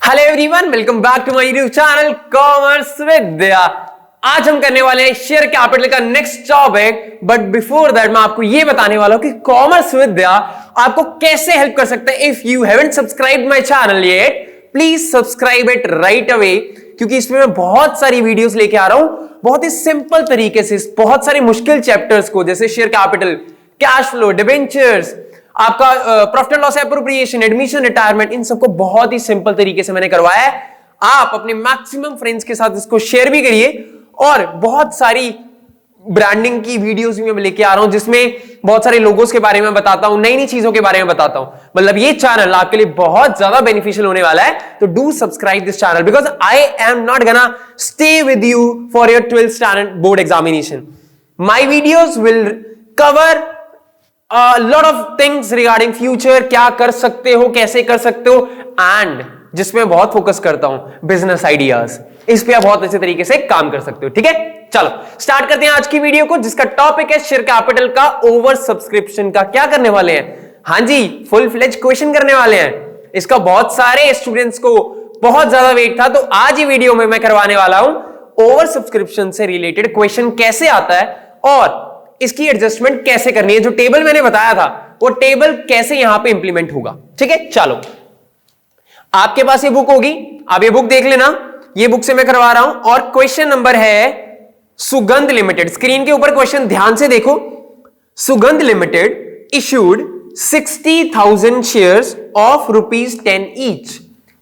Hello everyone, welcome back to my YouTube channel commerce Vidya. आज हम करने वाले हैं शेयर कैपिटल का next topic. But before that मैं आपको यह बताने वाला हूं कि कॉमर्स विद्या आपको कैसे हेल्प कर सकता है। If you haven't subscribed my channel yet, please subscribe it right away, क्योंकि इसमें मैं बहुत सारी वीडियोस लेके आ रहा हूं बहुत ही सिंपल तरीके से, बहुत सारे मुश्किल चैप्टर्स को, जैसे share capital, cash flow, debentures, आपका profit and loss appropriation, admission, retirement, इन सबको बहुत ही सिंपल तरीके से मैंने करवाया है। आप अपने मैक्सिमम फ्रेंड्स के साथ इसको शेयर भी करिए। और बहुत सारी ब्रांडिंग की वीडियोस भी मैं लेके आ रहा हूं, जिसमें बहुत सारे लोगोस के बारे में बताता हूं, नई नई चीजों के बारे में बताता हूं। मतलब ये चैनल आपके लिए बहुत ज्यादा बेनिफिशियल होने वाला है। तो do subscribe this channel, because I am not gonna stay with you for your 12th standard board examination. My videos will cover lot of things regarding future, क्या कर सकते हो, कैसे कर सकते हो, एंड जिसमें बहुत फोकस करता हूं बिजनेस आइडियाज। इस पे आप बहुत अच्छे तरीके से काम कर सकते हो। ठीक है, चलो स्टार्ट करते हैं आज की वीडियो को, जिसका टॉपिक है शेयर कैपिटल का ओवर सब्सक्रिप्शन का। क्या करने वाले हैं? हाँ जी, फुल फ्लेज क्वेश्चन करने वाले हैं। इसका बहुत सारे स्टूडेंट्स को बहुत ज्यादा वेट था, तो आज ही वीडियो में मैं करवाने वाला हूं ओवर सब्सक्रिप्शन से रिलेटेड क्वेश्चन कैसे आता है और इसकी एडजस्टमेंट कैसे करनी है। जो टेबल मैंने बताया था वो टेबल कैसे यहां पे इंप्लीमेंट होगा। ठीक है, चलो आपके पास ये बुक होगी, आप ये बुक देख लेना। ये बुक से मैं करवा रहा हूं और क्वेश्चन नंबर है सुगंध लिमिटेड। स्क्रीन के ऊपर क्वेश्चन ध्यान से देखो। सुगंध limited issued 60,000 shares of ₹10 each.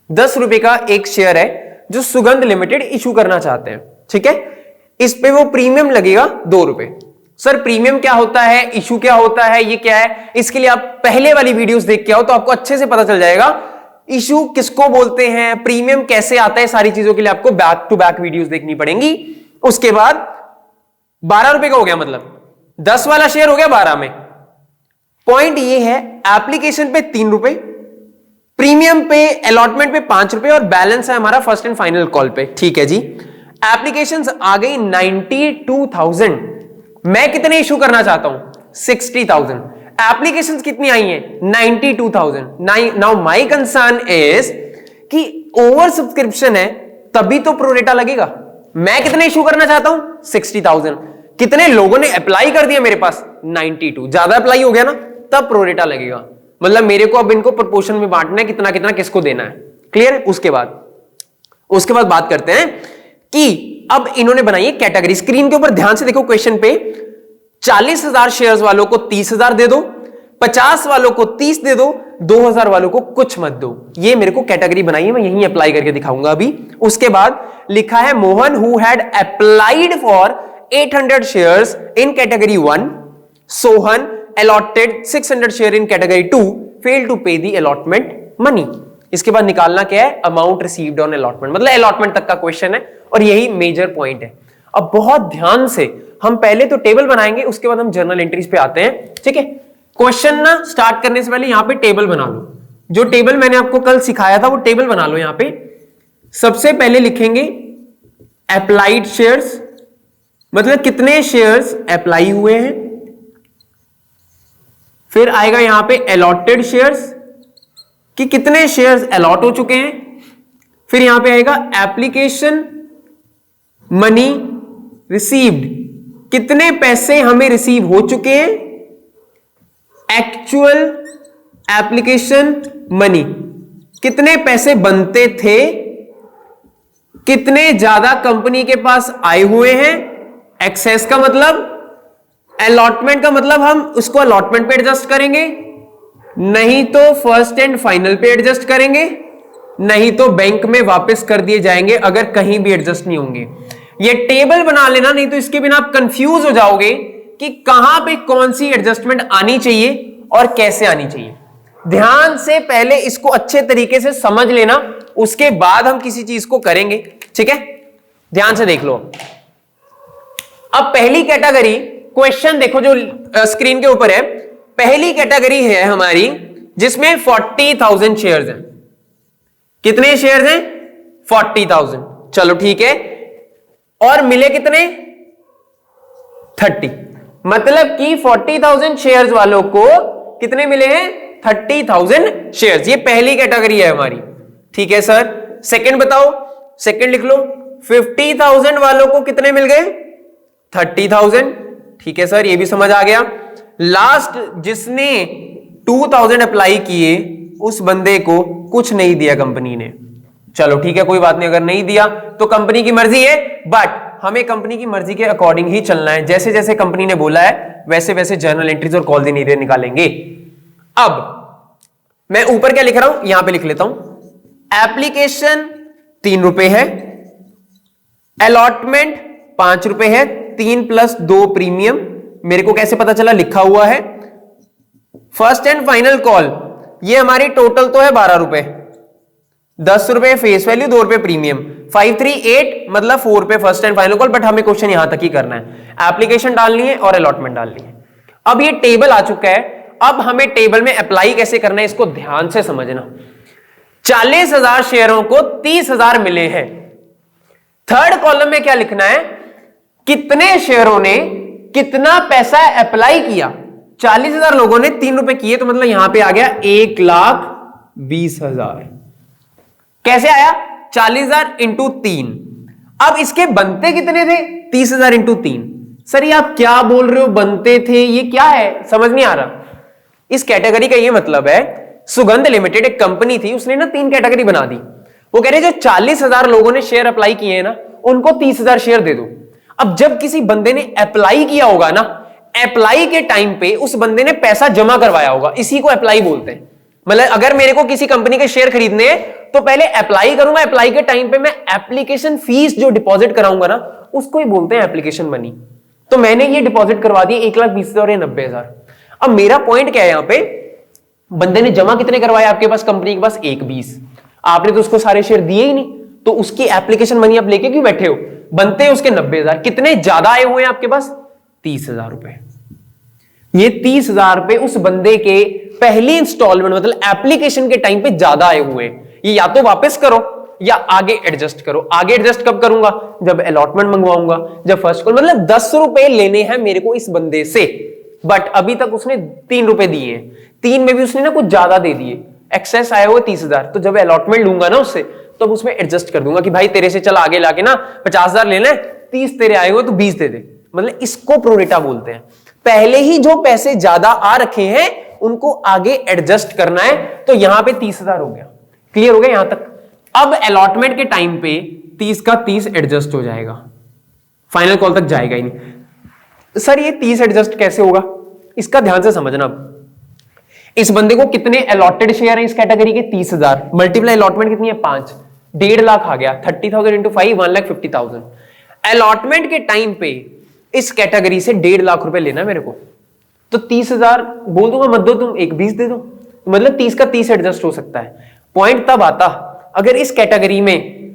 10 रुपए का एक शेयर है जो सुगंध लिमिटेड इशू करना चाहते हैं। ठीक है, इस पे वो प्रीमियम लगेगा ₹2। सर प्रीमियम क्या होता है, इशू क्या होता है, ये क्या है? इसके लिए आप पहले वाली वीडियोस देख के आओ तो आपको अच्छे से पता चल जाएगा इशू किसको बोलते हैं, प्रीमियम कैसे आता है। सारी चीजों के लिए आपको बैक टू बैक वीडियोस देखनी पड़ेंगी। उसके बाद 12 रुपए का हो गया, मतलब 10 वाला शेयर हो गया 12 में। पॉइंट ये है, एप्लीकेशन पे ₹3, प्रीमियम पे, अलॉटमेंट पे ₹5 और बैलेंस है हमारा फर्स्ट एंड फाइनल कॉल पे। ठीक है जी, एप्लीकेशंस आ गई 92,000। मैं कितने इशू करना चाहता हूं? 60,000। एप्लीकेशंस कितनी आई हैं? 92,000। नाउ माय कंसर्न इज कि ओवर सब्सक्रिप्शन है तभी तो प्रोरेटा लगेगा। मैं कितने इशू करना चाहता हूं? 60,000। कितने लोगों ने अप्लाई कर दिया मेरे पास? 92। ज्यादा अप्लाई हो गया ना, तब प्रोरेटा लगेगा। मतलब मेरे को अब इनको प्रोपोर्शन में बांटना है, कितना कितना किसको देना है। क्लियर है? उसके बाद बात करते हैं कि अब इन्होंने बनाई है कैटेगरी। स्क्रीन के ऊपर ध्यान से देखो क्वेश्चन पे। 40,000 शेयर्स वालों को 30,000 दे दो, 50 वालों को 30 दे दो, 2,000 वालों को कुछ मत दो। ये मेरे को कैटेगरी बनाई है, मैं यहीं अप्लाई करके दिखाऊंगा अभी। उसके बाद लिखा है Mohan who had applied for 800 shares in category 1, Sohan allotted 600 share in category 2, fail to pay the allotment money. इसके बाद निकालना क्या है? अमाउंट रिसीव्ड ऑन अलॉटमेंट, मतलब अलॉटमेंट तक का क्वेश्चन है और यही मेजर पॉइंट है। अब बहुत ध्यान से हम पहले तो टेबल बनाएंगे, उसके बाद हम जर्नल एंट्रीज पे आते हैं। ठीक है, क्वेश्चन ना स्टार्ट करने से पहले यहां पे टेबल बना लो। जो टेबल मैंने आपको कल सिखाया था वो टेबल बना लो। यहां पे सबसे पहले लिखेंगे अप्लाइड शेयर्स, मतलब कितने शेयर्स अप्लाई हुए हैं। फिर आएगा यहां पे अलॉटेड शेयर्स, कि कितने शेयर्स अलॉट हो चुके हैं। फिर यहां पे आएगा एप्लीकेशन मनी रिसीव्ड, कितने पैसे हमें रिसीव हो चुके हैं। एक्चुअल एप्लीकेशन मनी, कितने पैसे बनते थे, कितने ज्यादा कंपनी के पास आए हुए हैं। एक्सेस का मतलब, अलॉटमेंट का मतलब हम उसको अलॉटमेंट पे एडजस्ट करेंगे, नहीं तो फर्स्ट एंड फाइनल पे एडजस्ट करेंगे, नहीं तो बैंक में वापस कर दिए जाएंगे अगर कहीं भी एडजस्ट नहीं होंगे। ये टेबल बना लेना, नहीं तो इसके बिना आप कंफ्यूज हो जाओगे कि कहां पे कौन सी एडजस्टमेंट आनी चाहिए और कैसे आनी चाहिए। ध्यान से पहले इसको अच्छे तरीके से समझ लेना, उसके बाद हम किसी चीज को करेंगे। ठीक है, ध्यान से देख लो। अब पहली कैटेगरी क्वेश्चन देखो जो स्क्रीन के ऊपर है। पहली कैटेगरी है हमारी जिसमें 40,000 शेयर्स हैं। कितने शेयर्स हैं? 40,000। चलो ठीक है, और मिले कितने? 30। मतलब कि 40,000 शेयर्स वालों को कितने मिले हैं? 30,000 शेयर्स। ये पहली कैटेगरी है हमारी। ठीक है सर, सेकंड बताओ, सेकंड लिख लो। 50,000 वालों को कितने मिल गए? 30,000। ठीक है सर, ये भी समझ आ गया। लास्ट जिसने 2,000 अप्लाई किए उस बंदे को कुछ नहीं दिया कंपनी ने। चलो ठीक है, कोई बात नहीं, अगर नहीं दिया तो कंपनी की मर्जी है, बट हमें कंपनी की मर्जी के अकॉर्डिंग ही चलना है। जैसे जैसे कंपनी ने बोला है वैसे वैसे जर्नल एंट्रीज और कॉल दी निकालेंगे। अब मैं ऊपर क्या लिख रहा हूं, यहां पे लिख लेता हूं। एप्लीकेशन 3 रुपए है, अलॉटमेंट 5 रुपए है, 3 + 2 प्रीमियम। मेरे को कैसे पता चला? लिखा हुआ है। फर्स्ट एंड फाइनल कॉल, ये हमारी टोटल तो है 12 रुपए, 10 रुपए फेस वैल्यू, 2 रुपए प्रीमियम, 538 मतलब 4 रुपए first and final call. But हमें क्वेश्चन यहां तक ही करना है, एप्लीकेशन डालनी है और अलॉटमेंट डालनी है। अब ये टेबल आ चुका है, अब हमें टेबल में अप्लाई कैसे करना है इसको ध्यान से समझना। 40,000 शेयरों को 30,000 मिले हैं। थर्ड कॉलम में क्या लिखना है? कितने शेयरों ने कितना पैसा अप्लाई किया। 40,000 लोगों ने 3 रुपए किए, तो मतलब यहां पे आ गया 1,20,000। कैसे आया? 40,000 इंटू 3। अब इसके बनते कितने थे? 30,000 इंटू 3। सर ये आप क्या बोल रहे हो बनते थे, ये क्या है, समझ नहीं आ रहा। इस कैटेगरी का ये मतलब है, सुगंध लिमिटेड एक कंपनी थी, उसने ना 3 कैटेगरी बना दी। वो कह रहे जो 40,000 लोगों ने शेयर अप्लाई किए हैं ना, उनको 30,000 शेयर दे दो। अब जब किसी बंदे ने अप्लाई किया होगा ना, अप्लाई के टाइम पे उस बंदे ने पैसा जमा करवाया होगा, इसी को अप्लाई बोलते हैं। मतलब अगर मेरे को किसी कंपनी के शेयर खरीदने हैं तो पहले अप्लाई करूंगा, अप्लाई के टाइम पे मैं एप्लीकेशन फीस जो डिपॉजिट कराऊंगा ना, उसको ही बोलते हैं एप्लीकेशन मनी। तो मैंने ये डिपॉजिट करवा दिए 1,20,000 और 90,000। अब मेरा पॉइंट क्या है यहां पे, बंदे ने जमा कितने करवाए आपके पास, कंपनी के पास 1,20,000। आपने तो उसको सारे शेयर दिए ही नहीं, तो उसकी एप्लीकेशन मनी आप लेके क्यों बैठे हो? बनते हैं उसके 90,000। कितने ज्यादा आए हुए हैं आपके पास? 30,000 रुपए। ये 30,000 रुपए उस बंदे के पहली इंस्टॉलमेंट मतलब एप्लीकेशन के टाइम पे ज्यादा आए हुए हैं। ये या तो वापस करो या आगे एडजस्ट करो। आगे एडजस्ट कब करूंगा? जब अलॉटमेंट मंगवाऊंगा, जब फर्स्ट कॉल। मतलब 10 रुपए लेने हैं मेरे को इस बंदे से, बट अभी तक उसने 3 रुपए दिए हैं। 3 में भी उसने ना कुछ ज्यादा दे दिए, एक्सेस आया हुआ 30,000। तो जब अलॉटमेंट लूंगा ना उससे, तो उसमें एडजस्ट कर दूंगा कि भाई तेरे से चल आगे लाके ना 50,000 लेना है, 30 तेरे आए हुए तो 20 दे दे। मतलब इसको प्रोरेटा बोलते हैं। पहले ही जो पैसे ज्यादा आ रखे हैं उनको आगे एडजस्ट करना है। तो यहां पे 30,000 हो गया। क्लियर हो गया यहां तक? अब अलॉटमेंट के टाइम पे 30 का 30 एडजस्ट हो जाएगा, फाइनल कॉल तक जाएगा ही नहीं। सर ये 30 एडजस्ट कैसे होगा, इसका ध्यान से समझना। इस बंदे को कितने अलॉटेड शेयर है इस कैटेगरी के? 30,000 मल्टीप्लाई अलॉटमेंट कितनी है? 5, 1.5 लाख आ गया। 30,000 इंटू 5, 1,50,000। अलॉटमेंट के टाइम पे इस कैटेगरी से 1.5 लाख रुपए लेना है मेरे को, तो 30,000 बोल दूंगा मत दो, तुम 1,20,000 दे दो। मतलब 30 का 30 एडजस्ट हो सकता है। पॉइंट तब आता अगर इस कैटेगरी में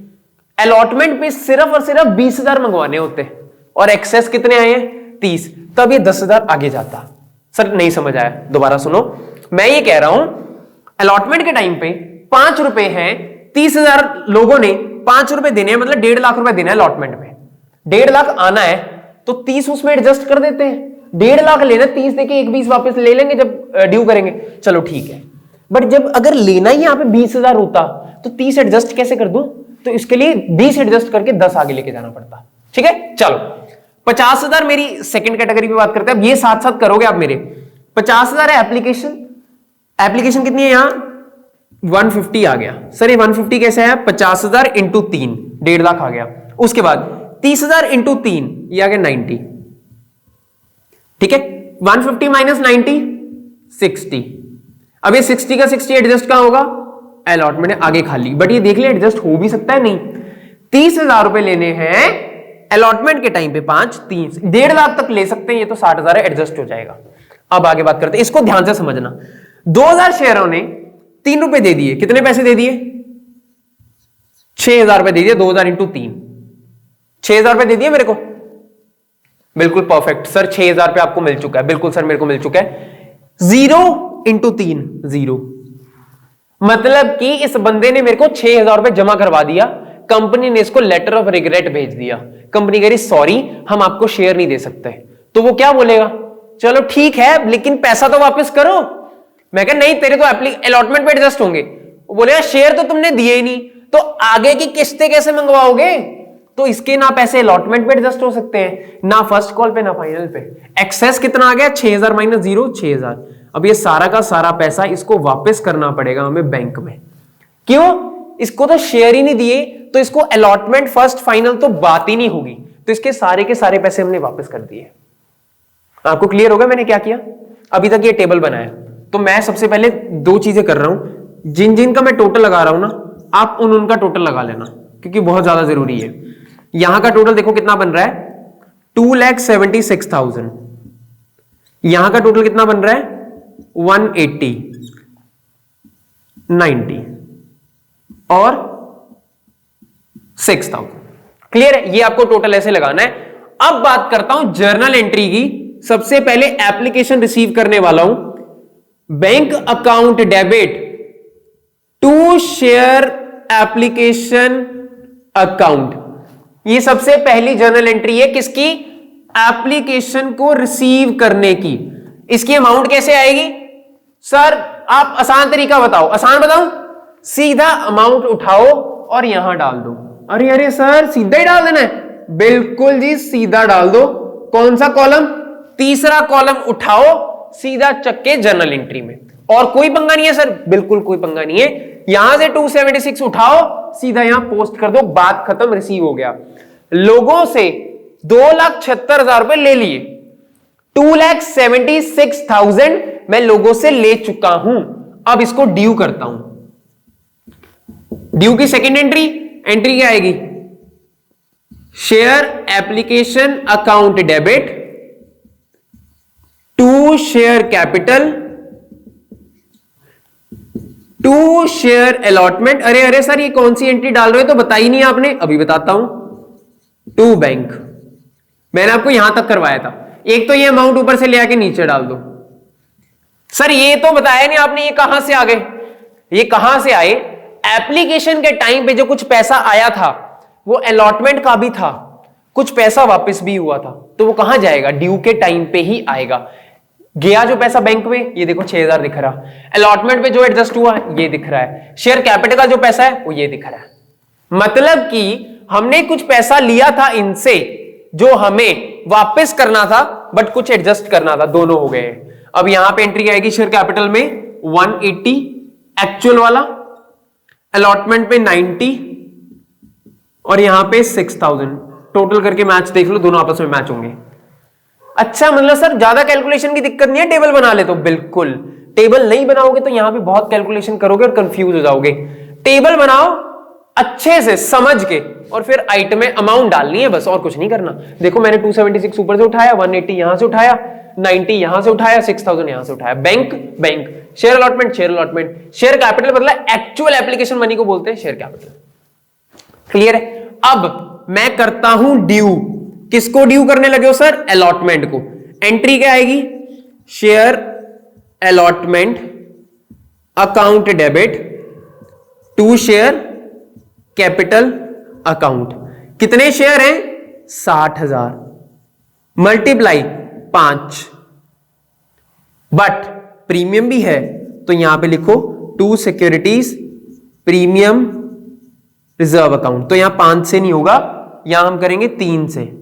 अलॉटमेंट पे सिर्फ और सिर्फ 20,000 मंगवाने होते और एक्सेस कितने आए हैं? 30, तब ये 10,000 आगे जाता। सर नहीं समझ आया, दोबारा सुनो। मैं ये कह रहा हूं अलॉटमेंट के टाइम पे 5 रुपए हैं, 30,000 लोगों ने 5 रुपए देने हैं, मतलब 1.5 लाख रुपए देना है अलॉटमेंट में। 1.5 लाख आना है तो 30 उसमें एडजस्ट कर देते हैं। 1.5 लाख लेना, 30 देके 1,20,000 वापस ले लेंगे जब ड्यू करेंगे। चलो ठीक है, बट जब अगर लेना ही यहां पे 20,000 होता तो 30 एडजस्ट कैसे कर दूं? तो इसके लिए 20 एडजस्ट करके 10 आगे लेके जाना पड़ता। ठीक है, चलो 50,000 मेरी सेकंड कैटेगरी पे बात करते हैं। अब ये साथ साथ करोगे आप मेरे। 50,000 है एप्लीकेशन, एप्लीकेशन कितनी है यहां? 150 आ गया। सर ये 150 कैसे है? 50,000 इंटू 3, 1.5 लाख आ गया। उसके बाद 30,000 इंटू 3, ये आ गया 90। ठीक है, 150 माइनस 90, 60। अब ये 60 का 60 एडजस्ट कहां होगा? अलॉटमेंट है आगे खाली, बट ये देख ले एडजस्ट हो भी सकता है नहीं। 30,000 रुपए लेने हैं अलॉटमेंट के टाइम पे 5, 30, 1.5 लाख तक ले सकते हैं, ये तो 60,000 एडजस्ट हो जाएगा। अब आगे बात करते हैं, इसको ध्यान से समझना। 2,000 शेयरों ने 3 रुपए दे दिए। कितने पैसे दे दिए? 6,000 रुपए दे दिए। 2,000 इंटू 3, 6,000 रुपए दे दिए मेरे को। बिल्कुल परफेक्ट सर, 6,000 रुपए आपको मिल चुका है। बिल्कुल सर मेरे को मिल चुका है। 0 इंटू 3, 0। मतलब कि इस बंदे ने मेरे को 6,000 रुपए जमा करवा दिया, कंपनी ने इसको लेटर ऑफ रिग्रेट भेज दिया। कंपनी कह रही सॉरी हम आपको शेयर नहीं दे सकते। तो वो क्या बोलेगा? चलो ठीक है लेकिन पैसा तो वापस करो। मैं कह नहीं, तेरे तो अलॉटमेंट पे एडजस्ट होंगे। वो बोलेगा शेयर तो तुमने दिए ही नहीं, तो आगे की किस्तें कैसे मंगवाओगे? तो इसके ना पैसे अलॉटमेंट पे एडजस्ट हो सकते हैं, ना फर्स्ट कॉल पे, ना फाइनल पे। एक्सेस कितना आ गया? 6000 माइनस 0, 6000। अब ये सारा का सारा पैसा इसको वापस करना पड़ेगा हमें बैंक में। क्यों? इसको तो शेयर ही नहीं दिए, तो इसको अलॉटमेंट फर्स्ट फाइनल तो बात ही नहीं होगी, तो इसके सारे के सारे पैसे हमने वापस कर दिए। आपको क्लियर होगा मैंने क्या किया? अभी तक ये टेबल बनाया, तो मैं सबसे पहले दो चीजें कर रहा हूं, जिन जिन का मैं टोटल लगा रहा हूं ना, आप उनका टोटल लगा लेना, क्योंकि बहुत ज्यादा जरूरी है। यहां का टोटल देखो कितना बन रहा है, 2,76,000। यहां का टोटल कितना बन रहा है, 180, 90 और 6,000। क्लियर है? ये आपको टोटल ऐसे लगाना है। अब बात करता हूं जर्नल एंट्री की। सबसे पहले एप्लीकेशन रिसीव करने वाला हूं, bank account debit to share application account. ये सबसे पहली जर्नल एंट्री है किसकी? एप्लीकेशन को रिसीव करने की। इसकी अमाउंट कैसे आएगी? सर आप आसान तरीका बताओ। आसान बताओ? सीधा अमाउंट उठाओ और यहां डाल दो। अरे अरे सर सीधा ही डाल देना है? बिल्कुल जी, सीधा डाल दो। कौन सा कॉलम? तीसरा कॉलम उठाओ, सीधा चक्के जर्नल एंट्री में। और कोई पंगा नहीं है सर? बिल्कुल कोई पंगा नहीं है। यहां से 276 उठाओ, सीधा यहां पोस्ट कर दो, बात खत्म, रिसीव हो गया। लोगों से 2,76,000 रुपए ले लिए, 2,76,000 मैं लोगों से ले चुका हूं। अब इसको ड्यू करता हूं। ड्यू की सेकेंड एंट्री क्या आएगी? Share application account debit to share capital to share allotment. अरे अरे सर ये कौन सी एंट्री डाल रहे हो, तो बताई नहीं आपने। अभी बताता हूं। टू बैंक, मैंने आपको यहां तक करवाया था। एक तो ये अमाउंट ऊपर से ले आके नीचे डाल दो। सर ये तो बताया नहीं आपने, ये कहां से आ गए? ये कहां से आए? एप्लीकेशन के टाइम पे जो कुछ पैसा आया था वो अलॉटमेंट का भी था, कुछ पैसा वापस भी हुआ था, तो वो कहां जाएगा? ड्यू के टाइम पे ही आएगा। गया जो पैसा बैंक में, ये देखो 6,000 दिख रहा। अलॉटमेंट पे जो एडजस्ट हुआ ये दिख रहा है। शेयर कैपिटल का जो पैसा है वो ये दिख रहा है। मतलब कि हमने कुछ पैसा लिया था इनसे जो हमें वापस करना था, बट कुछ एडजस्ट करना था, दोनों हो गए। अब यहां पे एंट्री आएगी शेयर कैपिटल में 180 एक्चुअल वाला, अलॉटमेंट पे 90 और यहां पे 6,000। टोटल करके मैच देख लो, दोनों आपस में मैच होंगे। अच्छा मतलब सर ज्यादा कैलकुलेशन की दिक्कत नहीं है, टेबल बना ले तो। बिल्कुल, टेबल नहीं बनाओगे तो यहां पे बहुत कैलकुलेशन करोगे और कंफ्यूज हो जाओगे। टेबल बनाओ अच्छे से समझ के, और फिर आइटम में अमाउंट डालनी है बस, और कुछ नहीं करना। देखो मैंने 276 ऊपर से उठाया, 180 यहां से उठाया, 90 यहां से उठाया, 6,000 यहां से उठाया। Bank bank, share allotment share allotment, share capital मतलब एक्चुअल एप्लीकेशन मनी को बोलते हैं शेयर कैपिटल। क्लियर है? अब मैं करता हूं ड्यू। किसको ड्यू करने लगे हो सर? अलॉटमेंट को। एंट्री क्या आएगी? Share allotment account debit to share capital account. कितने शेयर हैं? 60,000 मल्टीप्लाई 5, बट प्रीमियम भी है तो यहां पे लिखो to securities premium reserve account. तो यहां 5 से नहीं होगा, यहां हम करेंगे 3 से,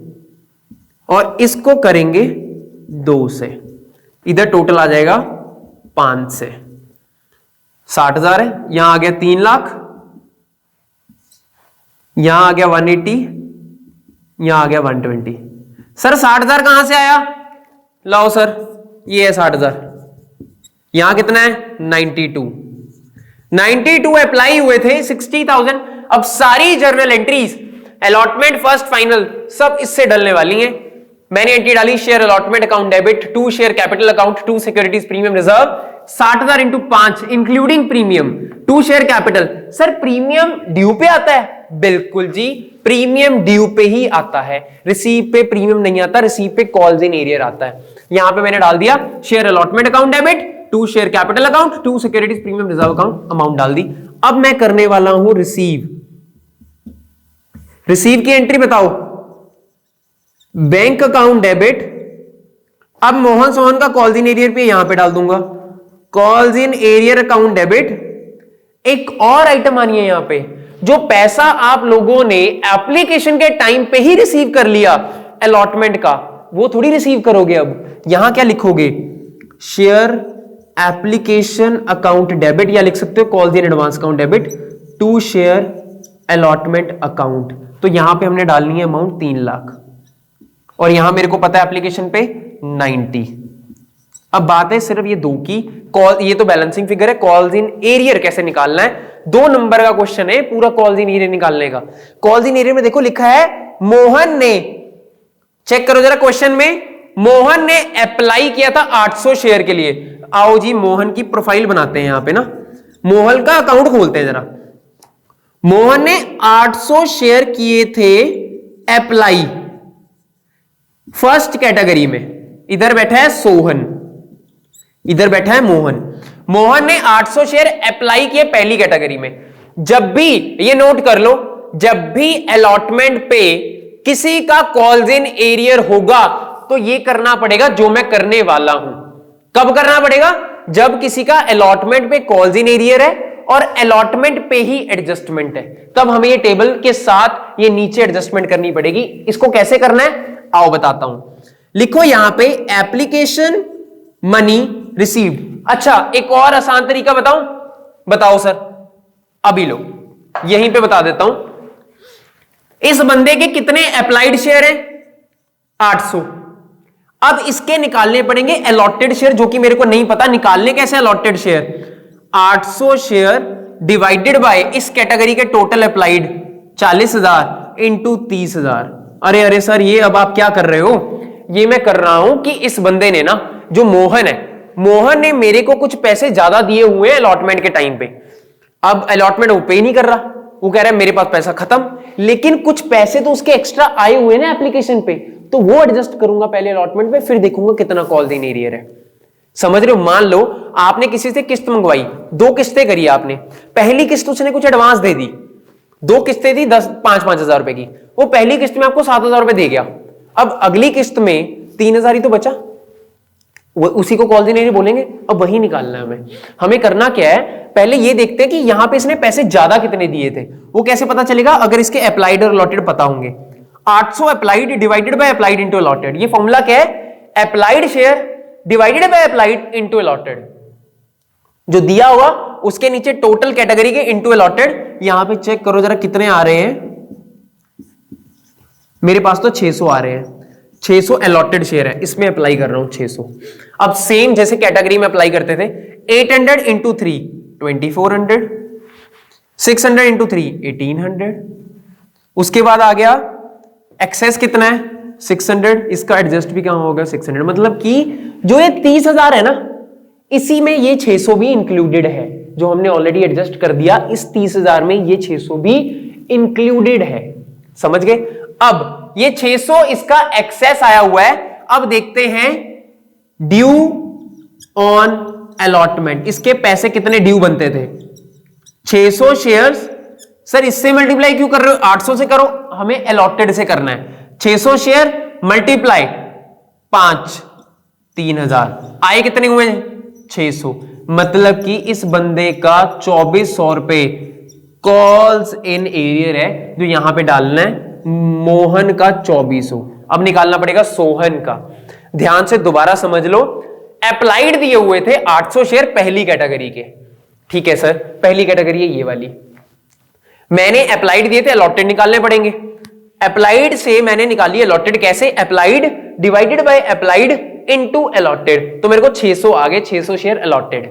और इसको करेंगे 2 से। इधर टोटल आ जाएगा 5 से। 60,000 है, यहां आ गया 3 लाख, यहां आ गया 180, यहां आ गया 120। सर 60,000 कहां से आया? लाओ सर, ये है 60,000। यहां कितना है? 92 अप्लाई हुए थे 60,000। अब सारी journal entries allotment first final सब इससे डलने वाली हैं। मैंने एंट्री डाली share allotment account debit to share capital account to securities premium reserve 60,000 into 5 including premium to share capital. Sir premium due पे आता है? बिल्कुल जी, प्रीमियम ड्यू पे ही आता है, रिसीव पे प्रीमियम नहीं आता, रिसीव पे कॉल्स इन एरियर आता है। यहां पे मैंने डाल दिया share allotment account debit to share capital account to securities premium reserve account, amount डाल दी। अब मैं करने वाला हूं रिसीव। रिसीव की एंट्री बताओ। बैंक अकाउंट डेबिट, अब मोहन सोहन का कॉल्स इन एरियर पे यहां पे डाल दूंगा, calls in arrear account debit. एक और आइटम आनी है यहां पे, जो पैसा आप लोगों ने एप्लीकेशन के टाइम पे ही रिसीव कर लिया अलॉटमेंट का, वो थोड़ी रिसीव करोगे। अब यहां क्या लिखोगे, शेयर एप्लीकेशन अकाउंट डेबिट, या लिख सकते हो calls in advance account debit to share allotment account. तो यहां पे हमने डालनी है अमाउंट 3 लाख, और यहां मेरे को पता है एप्लीकेशन पे 90। अब बात है सिर्फ ये दो की, कॉल, ये तो बैलेंसिंग फिगर है, कॉल्स इन एरियर कैसे निकालना है, 2 नंबर का क्वेश्चन है पूरा कॉल्स इन एरियर निकालने का। कॉल्स इन एरियर में देखो लिखा है मोहन ने, चेक करो जरा क्वेश्चन में, मोहन ने अप्लाई किया था 800 शेयर के लिए। आओ जी मोहन की प्रोफाइल बनाते हैं यहां पे ना, मोहन का अकाउंट खोलते हैं जरा। मोहन ने 800 शेयर किए थे अप्लाई फर्स्ट कैटेगरी में, इधर बैठा है सोहन, इधर बैठा है मोहन। मोहन ने 800 शेयर अप्लाई किए पहली कैटेगरी में। जब भी, ये नोट कर लो, जब भी अलॉटमेंट पे किसी का कॉल्स इन एरियर होगा तो ये करना पड़ेगा जो मैं करने वाला हूं। कब करना पड़ेगा, जब किसी का अलॉटमेंट पे कॉल्स इन एरियर है और अलॉटमेंट पे ही एडजस्टमेंट है, तब हमें ये टेबल के साथ ये नीचे एडजस्टमेंट करनी पड़ेगी। इसको कैसे करना है आओ बताता हूं। लिखो यहां पे एप्लीकेशन मनी रिसीव्ड। अच्छा एक और आसान तरीका बताऊं, बताओ सर, अभी लो यहीं पे बता देता हूं। इस बंदे के कितने अप्लाइड शेयर हैं, 800। अब इसके निकालने पड़ेंगे अलॉटेड शेयर, जो कि मेरे को नहीं पता निकालने कैसे allotted share. 800 share divided by इस कैटेगरी के टोटल अप्लाइड 40,000 इंटू 30,000। अरे अरे सर ये अब आप क्या कर रहे हो, ये मैं कर रहा हूं कि इस बंदे ने ना, जो मोहन है, मोहन ने मेरे को कुछ पैसे ज्यादा दिए हुए हैं अलॉटमेंट के टाइम पे। अब अलॉटमेंट वो पे नहीं कर रहा, वो कह रहा है मेरे पास पैसा खत्म, लेकिन कुछ पैसे तो उसके एक्स्ट्रा आए हुए ना एप्लीकेशन पे, तो वो एडजस्ट करूंगा पहले अलॉटमेंट पे, फिर देखूंगा कितना कॉल्स इन एरियर है। समझ रहे हो, मान लो आपने किसी से किस्त मंगवाई, 2 किस्तें करी आपने, पहली किस्त उसने कुछ एडवांस दे दी, 2 किस्तें थी 5-5 हजार रुपए की, वो पहली किस्त में आपको 7,000 रुपए दे गया। अब अगली किस्त में 3,000 ही तो बचा, वो उसी को कॉल्स इन एरियर बोलेंगे। अब वही निकालना है हमें करना क्या है, पहले ये देखते हैं कि यहां पे इसने पैसे ज्यादा कितने दिए थे। वो कैसे पता चलेगा, अगर इसके अप्लाइड और अलॉटेड पता होंगे। 800 applied divided by applied into allotted, ये फॉर्मूला क्या है, applied share divided by applied into allotted. जो दिया होगा उसके नीचे टोटल कैटेगरी के इनटू अलॉटेड। यहां पे चेक करो जरा कितने आ रहे हैं, मेरे पास तो 600 आ रहे हैं, 600 अलॉटेड शेयर है, इसमें अप्लाई कर रहा हूं 600। अब सेम जैसे कैटेगरी में अप्लाई करते थे, 800 इंटू 3 2400, 600 इंटू 3 1800। उसके बाद आ गया एक्सेस कितना है 600, इसका एडजस्ट भी कहां होगा 600, मतलब कि जो ये 30,000 है ना, इसी में ये 600 भी इंक्लूडेड है, जो हमने ऑलरेडी एडजस्ट कर दिया। इस 30,000 में ये 600 भी इंक्लूडेड है, समझ गए। अब ये 600 इसका एक्सेस आया हुआ है। अब देखते हैं ड्यू ऑन अलॉटमेंट, इसके पैसे कितने ड्यू बनते थे, 600 शेयर्स। सर इससे मल्टीप्लाई क्यों कर रहे हो, 800 से करो, हमें अलॉटेड से करना है। 600 शेयर मल्टीप्लाई 5 3,000, आए कितने हुए 600, मतलब कि इस बंदे का 2400 रुपए कॉल्स इन एरियर है, जो यहां पे डालना है। मोहन का 2400, अब निकालना पड़ेगा सोहन का। ध्यान से दोबारा समझ लो, अप्लाइड दिए हुए थे 800 शेयर पहली कैटेगरी के, ठीक है सर, पहली कैटेगरी है ये वाली। मैंने अप्लाइड दिए थे, अलॉटेड निकालने पड़ेंगे। अप्लाइड से मैंने निकाली अलॉटेड, कैसे, applied divided by applied into allotted, तो मेरे को 600 आ गए, 600 शेयर अलॉटेड।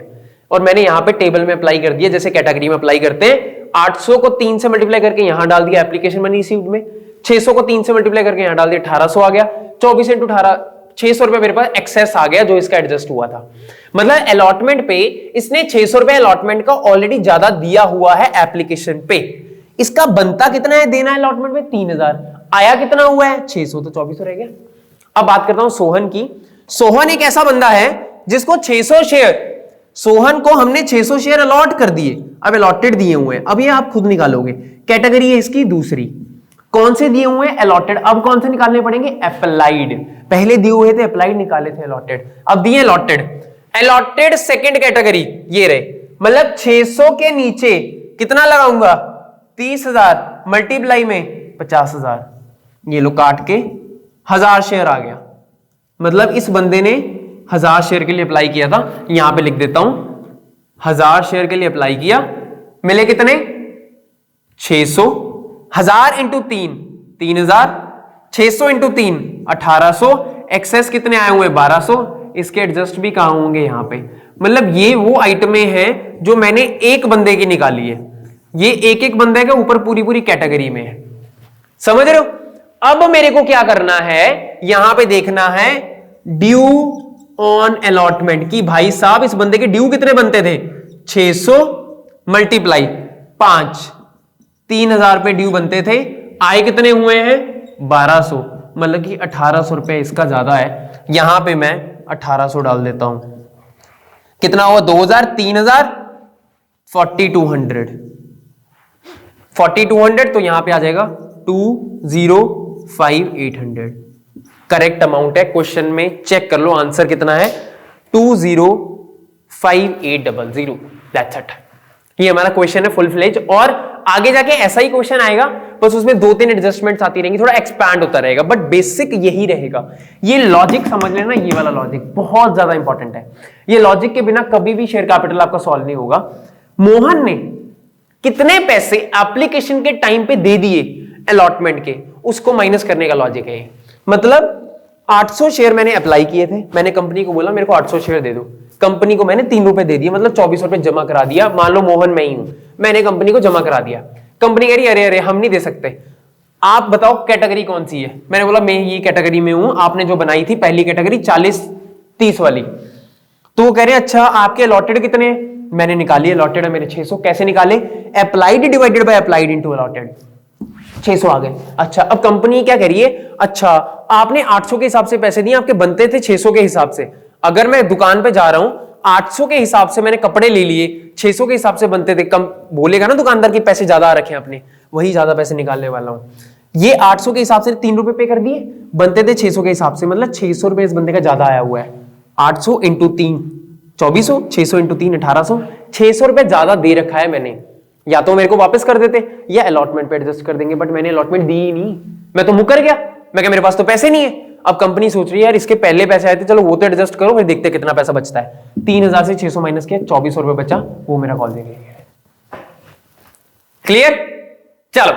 और मैंने यहां पे टेबल में अप्लाई कर दिया, जैसे कैटेगरी में अप्लाई करते हैं। 800 को 3 से मल्टीप्लाई करके यहां डाल दिया एप्लीकेशन मनी रिसीव्ड में, 600 को 3 से मल्टीप्लाई करके यहां डाल दिया, 1800 आ गया। 24 इंटू 18, 600 रुपए मेरे पास एक्सेस आ गया, जो इसका एडजस्ट हुआ था। मतलब अलॉटमेंट पे इसने 600 रुपए अलॉटमेंट का ऑलरेडी ज्यादा दिया हुआ है एप्लीकेशन पे। इसका बनता कितना है देना है अलॉटमेंट में 3,000, आया कितना हुआ है 600, तो 2400 रह गया। अब बात करता हूं सोहन की। सोहन एक ऐसा बंदा है जिसको 600 शेयर, सोहन को हमने 600 शेयर अलॉट कर दिए, अब अलॉटेड दिए हुए हैं। अब ये आप खुद निकालोगे, कैटेगरी है इसकी दूसरी, कौन से दिए हुए हैं अलॉटेड। अब कौन से निकालने पड़ेंगे, अप्लाइड। पहले दिए हुए थे अप्लाइड, निकाले थे अलॉटेड, अब दिए अलॉटेड। अलॉटेड सेकंड कैटेगरी ये रहे, मतलब 600 के नीचे कितना लगाऊंगा 30,000 मल्टीप्लाई में 50,000, ये लो काट के 1000 शेयर आ गया। मतलब इस बंदे ने 1000 शेयर के लिए अप्लाई किया था, यहां पे लिख देता हूं 1000 शेयर के लिए अप्लाई किया, मिले कितने 600, 1000 इंटू 3 3000, 600 इंटू 3 1800, एक्सेस कितने आए हुए 1200, इसके एडजस्ट भी कहां होंगे यहां पे। मतलब ये वो आइटमें हैं जो मैंने एक बंदे की निकाली है, ये एक एक बंदे के ऊपर पूरी पूरी कैटेगरी में है, समझ रहे हो। अब मेरे को क्या करना है, यहां पे देखना है ड्यू ऑन अलॉटमेंट की भाई साहब इस बंदे के ड्यू कितने बनते थे 600 मल्टीप्लाई 5, 3000 पे ड्यू बनते थे, आए कितने हुए हैं 1200, मतलब कि 1800 रुपए इसका ज्यादा है। यहां पे मैं 1800 डाल देता हूं, कितना हुआ 2000, 3000, 4200, 4200 तो यहां पे आ जाएगा 205800, करेक्ट अमाउंट है। क्वेश्चन में चेक कर लो आंसर कितना है 205800, दैट्स इट। ये हमारा क्वेश्चन है फुल फ्लेज, और आगे जाके ऐसा ही क्वेश्चन आएगा, बस उसमें 2-3 एडजस्टमेंट्स आती रहेंगी, थोड़ा एक्सपैंड होता रहेगा, बट बेसिक यही रहेगा। ये लॉजिक समझ लेना, ये वाला लॉजिक बहुत ज्यादा इंपॉर्टेंट है। ये लॉजिक के बिना कभी भी शेयर कैपिटल आपका सॉल्व नहीं होगा। मोहन ने कितने पैसे एप्लीकेशन के टाइम पे दे दिए अलॉटमेंट के, उसको माइनस करने का लॉजिक है। मतलब 800 शेयर मैंने अप्लाई किए थे, मैंने कंपनी को बोला मेरे को 800 शेयर दे दो, कंपनी को मैंने 3 रुपए दे दिए, मतलब 24 रुपए जमा करा दिया। मान लो मोहन मैं ही हूं, मैंने कंपनी को जमा करा दिया, कंपनी कह रही अरे अरे हम नहीं दे सकते, आप बताओ कैटेगरी कौन सी है। मैंने बोला मैं ये कैटेगरी में हूं, आपने जो बनाई थी पहली कैटेगरी 40-30 वाली, तो वो कह रहे अच्छा आपके अलॉटेड कितने हैं, मैंने निकाली अलॉटेड है मेरे 600। कैसे निकाले, applied divided by applied into allotted, 600 आ गए। अच्छा अब कंपनी क्या कह रही है, अच्छा आपने 800 के हिसाब से पैसे दिए, आपके बनते थे 600 के हिसाब से। अगर मैं दुकान पे जा रहा हूं 800 के हिसाब से मैंने कपड़े ले लिए, 600 के हिसाब से बनते थे, कम बोलेगा ना दुकानदार की पैसे ज्यादा रखे अपने, वही ज्यादा पैसे निकालने वाला हूं। ये 800 के हिसाब से 3 रुपए पे कर दिए, बनते थे 600 के हिसाब से, मतलब 600 रुपए इस बंदे का ज्यादा आया हुआ है। 800 इंटू 3 2400, 600 इंटू 3 1800, 600 रुपए ज्यादा दे रखा है मैंने। या तो मेरे को वापस कर देते या अलॉटमेंट पे एडजस्ट कर देंगे, बट मैंने अलॉटमेंट दी ही नहीं, मैं तो मुकर गया, मैं क्या मेरे पास तो पैसे नहीं है। अब कंपनी सोच रही है यार इसके पहले पैसे आए थे, चलो वो तो एडजस्ट करो, फिर देखते कितना पैसा बचता है। 3000 से 600 माइनस किया, 2400 रुपए बचा, वो मेरा कॉल दे गई। क्लियर, चलो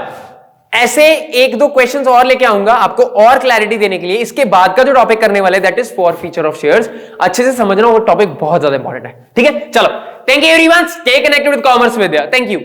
ऐसे 1-2 क्वेश्चंस और लेके आऊंगा आपको और क्लैरिटी देने के लिए। इसके बाद का जो टॉपिक करने वाले that is 4 feature of shares, अच्छे से समझना, वो टॉपिक बहुत ज्यादा इंपॉर्टेंट है। ठीक है, चलो thank you everyone, stay connected with commerce Vidya, thank you.